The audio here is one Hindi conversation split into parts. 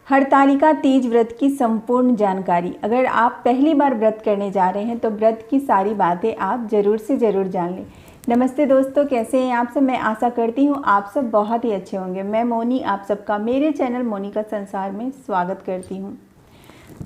हरतालिका तीज व्रत की संपूर्ण जानकारी। अगर आप पहली बार व्रत करने जा रहे हैं तो व्रत की सारी बातें आप ज़रूर से ज़रूर जान लें। नमस्ते दोस्तों, कैसे हैं आप सब। मैं आशा करती हूँ आप सब बहुत ही अच्छे होंगे। मैं मोनी आप सबका मेरे चैनल मोनी का संसार में स्वागत करती हूँ।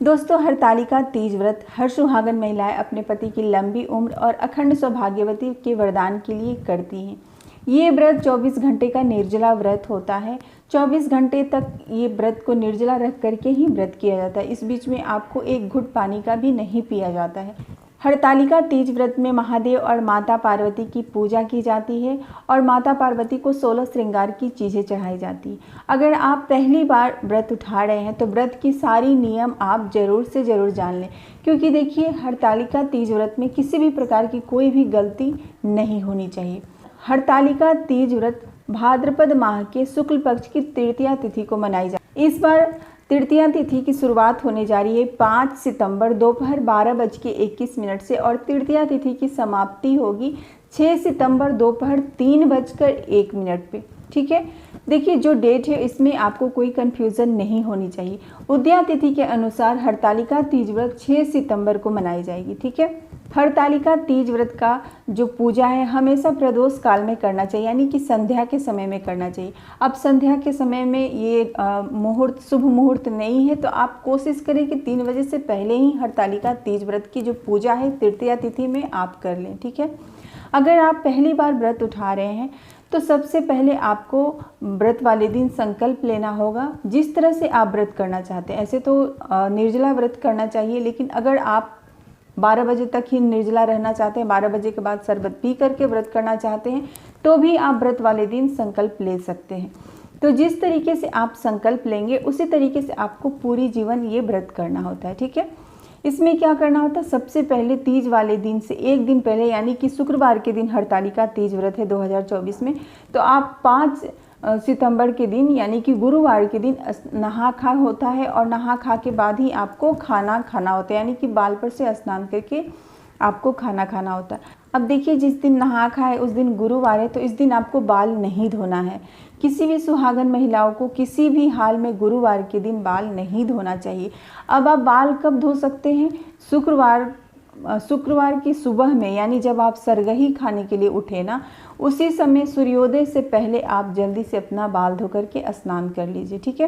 दोस्तों, हरतालिका तीज व्रत हर सुहागन महिलाएं अपने पति की लंबी उम्र और अखंड सौभाग्यवती के वरदान के लिए करती हैं। ये व्रत 24 घंटे का निर्जला व्रत होता है। 24 घंटे तक ये व्रत को निर्जला रख करके ही व्रत किया जाता है। इस बीच में आपको एक घुट पानी का भी नहीं पिया जाता है। हरतालिका तीज व्रत में महादेव और माता पार्वती की पूजा की जाती है और माता पार्वती को 16 श्रृंगार की चीज़ें चढ़ाई जाती है। अगर आप पहली बार व्रत उठा रहे हैं तो व्रत की सारी नियम आप ज़रूर से ज़रूर जान लें, क्योंकि देखिए हरतालिका तीज व्रत में किसी भी प्रकार की कोई भी गलती नहीं होनी चाहिए। हरतालिका तीज व्रत भाद्रपद माह के शुक्ल पक्ष की तृतीया तिथि को मनाई जाती है। इस बार तृतीया तिथि की शुरुआत होने जा रही है 5 सितंबर दोपहर 12:21 से और तृतीया तिथि की समाप्ति होगी 6 सितंबर दोपहर 3:01 पे। ठीक है, देखिए जो डेट है इसमें आपको कोई कंफ्यूजन नहीं होनी चाहिए। उदया तिथि के अनुसार हरतालिका तीज व्रत 6 सितंबर को मनाई जाएगी। ठीक है, हरतालिका तीज व्रत का जो पूजा है हमेशा प्रदोष काल में करना चाहिए, यानी कि संध्या के समय में करना चाहिए। अब संध्या के समय में ये मुहूर्त शुभ मुहूर्त नहीं है, तो आप कोशिश करें कि 3 बजे से पहले ही हरतालिका तीज व्रत की जो पूजा है तृतीया तिथि में आप कर लें। ठीक है, अगर आप पहली बार व्रत उठा रहे हैं तो सबसे पहले आपको व्रत वाले दिन संकल्प लेना होगा। जिस तरह से आप व्रत करना चाहते हैं, ऐसे तो निर्जला व्रत करना चाहिए, लेकिन अगर आप 12 बजे तक ही निर्जला रहना चाहते हैं, 12 बजे के बाद शरबत पी करके व्रत करना चाहते हैं, तो भी आप व्रत वाले दिन संकल्प ले सकते हैं। तो जिस तरीके से आप संकल्प लेंगे उसी तरीके से आपको पूरी जीवन ये व्रत करना होता है। ठीक है, इसमें क्या करना होता है, सबसे पहले तीज वाले दिन से एक दिन पहले, यानी कि शुक्रवार के दिन हरतालिका तीज व्रत है 2024 में, तो आप 5 सितंबर के दिन यानी कि गुरुवार के दिन नहा खा होता है और नहा खा के बाद ही आपको खाना खाना होता है, यानी कि बाल पर से स्नान करके आपको खाना खाना होता है। अब देखिए, जिस दिन नहा खाए उस दिन गुरुवार है, तो इस दिन आपको बाल नहीं धोना है। किसी भी सुहागन महिलाओं को किसी भी हाल में गुरुवार के दिन बाल नहीं धोना चाहिए। अब आप बाल कब धो सकते हैं, शुक्रवार की सुबह में, यानी जब आप सरगही खाने के लिए उठे ना, उसी समय सूर्योदय से पहले आप जल्दी से अपना बाल धो करके स्नान कर लीजिए। ठीक है,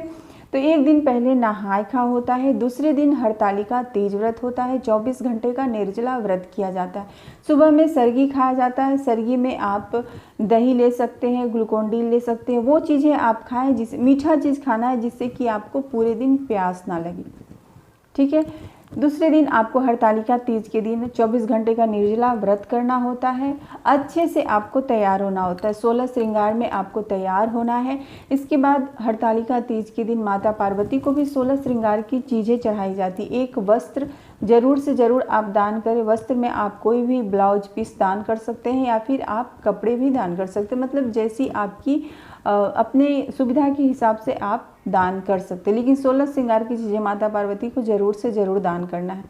तो एक दिन पहले नहाय खा होता है, दूसरे दिन हरतालिका तीज व्रत होता है। 24 घंटे का निर्जला व्रत किया जाता है। सुबह में सरगी खाया जाता है। सरगी में आप दही ले सकते हैं, ग्लूकोन डी ले सकते हैं, वो चीज़ें आप खाएं जिस मीठा चीज़ खाना है जिससे कि आपको पूरे दिन प्यास ना लगे। ठीक है, दूसरे दिन आपको हरतालिका तीज के दिन 24 घंटे का निर्जला व्रत करना होता है। अच्छे से आपको तैयार होना होता है, 16 श्रृंगार में आपको तैयार होना है। इसके बाद हरतालिका तीज के दिन माता पार्वती को भी 16 श्रृंगार की चीज़ें चढ़ाई जाती। एक वस्त्र ज़रूर से ज़रूर आप दान करें। वस्त्र में आप कोई भी ब्लाउज पीस दान कर सकते हैं या फिर आप कपड़े भी दान कर सकते हैं, मतलब जैसी आपकी अपने सुविधा के हिसाब से आप दान कर सकते हैं, लेकिन 16 श्रृंगार की चीज़ें माता पार्वती को ज़रूर से ज़रूर दान करना है।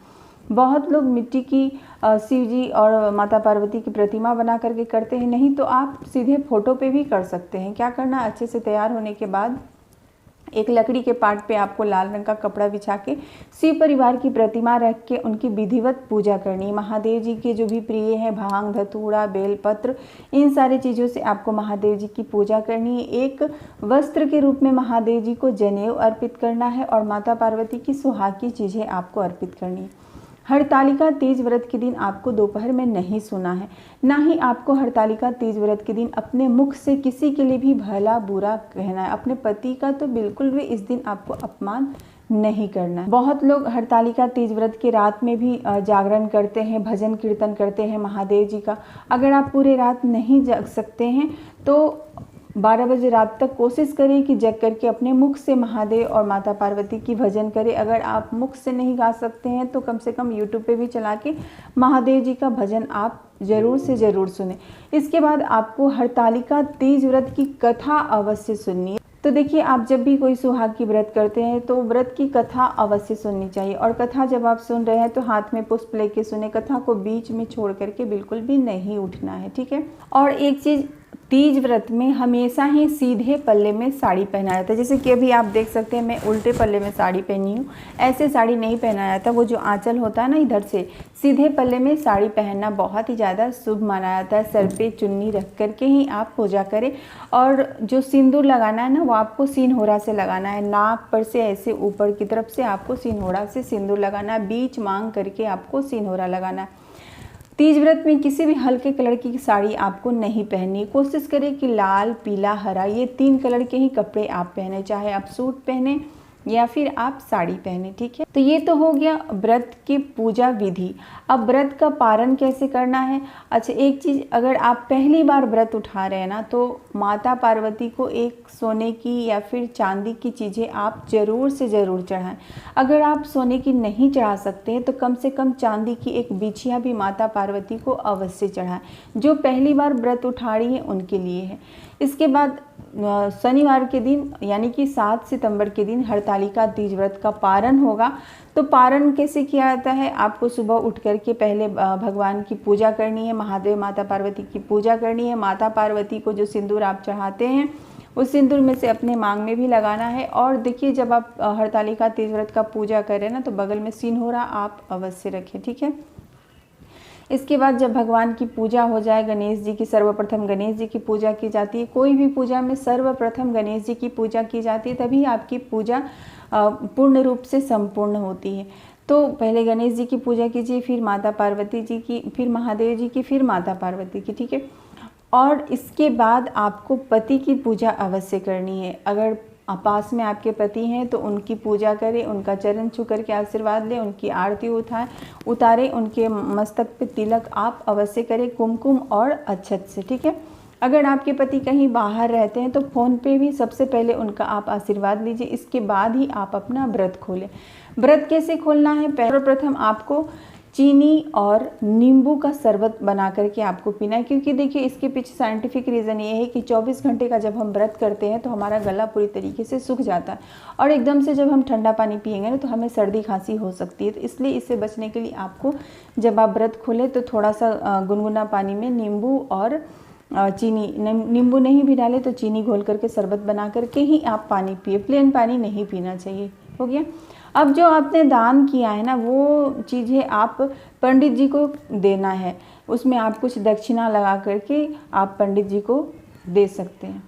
बहुत लोग मिट्टी की शिव जी और माता पार्वती की प्रतिमा बना करके करते हैं, नहीं तो आप सीधे फोटो पे भी कर सकते हैं। क्या करना, अच्छे से तैयार होने के बाद एक लकड़ी के पाट पे आपको लाल रंग का कपड़ा बिछा के शिव परिवार की प्रतिमा रख के उनकी विधिवत पूजा करनी। महादेव जी के जो भी प्रिय हैं, भांग, धतूरा, बेलपत्र, इन सारी चीज़ों से आपको महादेव जी की पूजा करनी है। एक वस्त्र के रूप में महादेव जी को जनेऊ अर्पित करना है और माता पार्वती की सुहाग की चीज़ें आपको अर्पित करनी है। हरतालिका तीज व्रत के दिन आपको दोपहर में नहीं सोना है, ना ही आपको हरतालिका तीज व्रत के दिन अपने मुख से किसी के लिए भी भला बुरा कहना है। अपने पति का तो बिल्कुल भी इस दिन आपको अपमान नहीं करना है। बहुत लोग हरतालिका तीज व्रत की रात में भी जागरण करते हैं, भजन कीर्तन करते हैं महादेव जी का। अगर आप पूरे रात नहीं जग सकते हैं तो 12 बजे रात तक कोशिश करें कि जग करके अपने मुख से महादेव और माता पार्वती की भजन करें। अगर आप मुख से नहीं गा सकते हैं तो कम से कम यूट्यूब पे भी चला के महादेव जी का भजन आप ज़रूर से ज़रूर सुने। इसके बाद आपको हरतालिका तीज व्रत की कथा अवश्य सुननी है। तो देखिए, आप जब भी कोई सुहाग की व्रत करते हैं तो व्रत की कथा अवश्य सुननी चाहिए, और कथा जब आप सुन रहे हैं तो हाथ में पुष्प लेके सुने। कथा को बीच में छोड़ करके बिल्कुल भी नहीं उठना है। ठीक है, और एक चीज़ तीज व्रत में हमेशा ही सीधे पल्ले में साड़ी पहना जाता है। जैसे कि अभी आप देख सकते हैं मैं उल्टे पल्ले में साड़ी पहनी हूँ। ऐसे साड़ी नहीं पहना जाता, वो जो आंचल होता है ना इधर से सीधे पल्ले में साड़ी पहनना बहुत ही ज़्यादा शुभ माना जाता है। सर पे चुन्नी रख करके ही आप पूजा करें। और जो सिंदूर लगाना है ना वो आपको सिंहोरा से लगाना है। नाक पर से ऐसे ऊपर की तरफ से आपको सिंहोरा से सिंदूर लगाना है। बीच मांग करके आपको सिंहोरा लगाना है। तीज व्रत में किसी भी हल्के कलर की साड़ी आपको नहीं पहननी। कोशिश करें कि लाल, पीला, हरा ये 3 कलर के ही कपड़े आप पहने, चाहे आप सूट पहने या फिर आप साड़ी पहने, ठीक है। तो ये तो हो गया व्रत की पूजा विधि। अब व्रत का पारण कैसे करना है। अच्छा, एक चीज़, अगर आप पहली बार व्रत उठा रहे हैं ना तो माता पार्वती को एक सोने की या फिर चांदी की चीज़ें आप ज़रूर से ज़रूर चढ़ाएं। अगर आप सोने की नहीं चढ़ा सकते हैं तो कम से कम चांदी की एक बिछिया भी माता पार्वती को अवश्य चढ़ाएं। जो पहली बार व्रत उठा रही है उनके लिए है। इसके बाद शनिवार के दिन यानी कि 7 सितंबर के दिन हरतालिका तीज व्रत का पारण होगा। तो पारण कैसे किया जाता है, आपको सुबह उठ करके पहले भगवान की पूजा करनी है, महादेव माता पार्वती की पूजा करनी है। माता पार्वती को जो सिंदूर आप चढ़ाते हैं उस सिंदूर में से अपने मांग में भी लगाना है। और देखिए, जब आप हरतालिका तीज व्रत का पूजा करें ना तो बगल में सिंहोरा आप अवश्य रखें, ठीक है। इसके बाद जब भगवान की पूजा हो जाए, गणेश जी की सर्वप्रथम गणेश जी की पूजा की जाती है। कोई भी पूजा में सर्वप्रथम गणेश जी की पूजा की जाती है, तभी आपकी पूजा पूर्ण रूप से संपूर्ण होती है। तो पहले गणेश जी की पूजा कीजिए, फिर माता पार्वती जी की, फिर महादेव जी की, फिर माता पार्वती की, ठीक है। और इसके बाद आपको पति की पूजा अवश्य करनी है। अगर पास में आपके पति हैं तो उनकी पूजा करें, उनका चरण छू करके आशीर्वाद लें, उनकी आरती उतारें, उनके मस्तक पे तिलक आप अवश्य करें, कुमकुम और अक्षत से, ठीक है। अगर आपके पति कहीं बाहर रहते हैं तो फ़ोन पे भी सबसे पहले उनका आप आशीर्वाद लीजिए। इसके बाद ही आप अपना व्रत खोलें। व्रत कैसे खोलना है, सर्वप्रथम आपको चीनी और नींबू का शरबत बना करके आपको पीना है। क्योंकि देखिए, इसके पीछे साइंटिफिक रीज़न ये है कि 24 घंटे का जब हम व्रत करते हैं तो हमारा गला पूरी तरीके से सूख जाता है और एकदम से जब हम ठंडा पानी पिएंगे ना तो हमें सर्दी खांसी हो सकती है। तो इसलिए इससे बचने के लिए आपको जब आप व्रत खोलें तो थोड़ा सा गुनगुना पानी में नींबू और चीनी, नींबू नहीं भी डाले तो चीनी घोल करके शरबत बना करके ही आप पानी पिए। प्लेन पानी नहीं पीना चाहिए। हो गया। अब जो आपने दान किया है ना वो चीज़ें आप पंडित जी को देना है। उसमें आप कुछ दक्षिणा लगा करके आप पंडित जी को दे सकते हैं।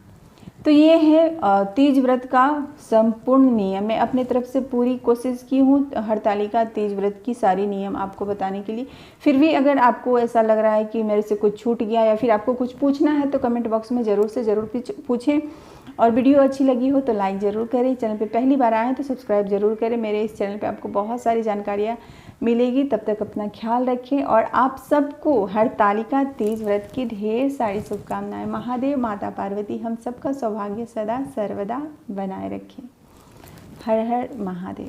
तो ये है तीज व्रत का संपूर्ण नियम। मैं अपने तरफ से पूरी कोशिश की हूँ हरतालिका तीज व्रत की सारी नियम आपको बताने के लिए। फिर भी अगर आपको ऐसा लग रहा है कि मेरे से कुछ छूट गया या फिर आपको कुछ पूछना है तो कमेंट बॉक्स में ज़रूर से ज़रूर पूछें। और वीडियो अच्छी लगी हो तो लाइक ज़रूर करें। चैनल पे पहली बार आए हैं तो सब्सक्राइब ज़रूर करें। मेरे इस चैनल पे आपको बहुत सारी जानकारियाँ मिलेगी। तब तक अपना ख्याल रखें और आप सबको हरतालिका तीज व्रत की ढेर सारी शुभकामनाएं। महादेव माता पार्वती हम सबका सौभाग्य सदा सर्वदा बनाए रखें। हर हर महादेव।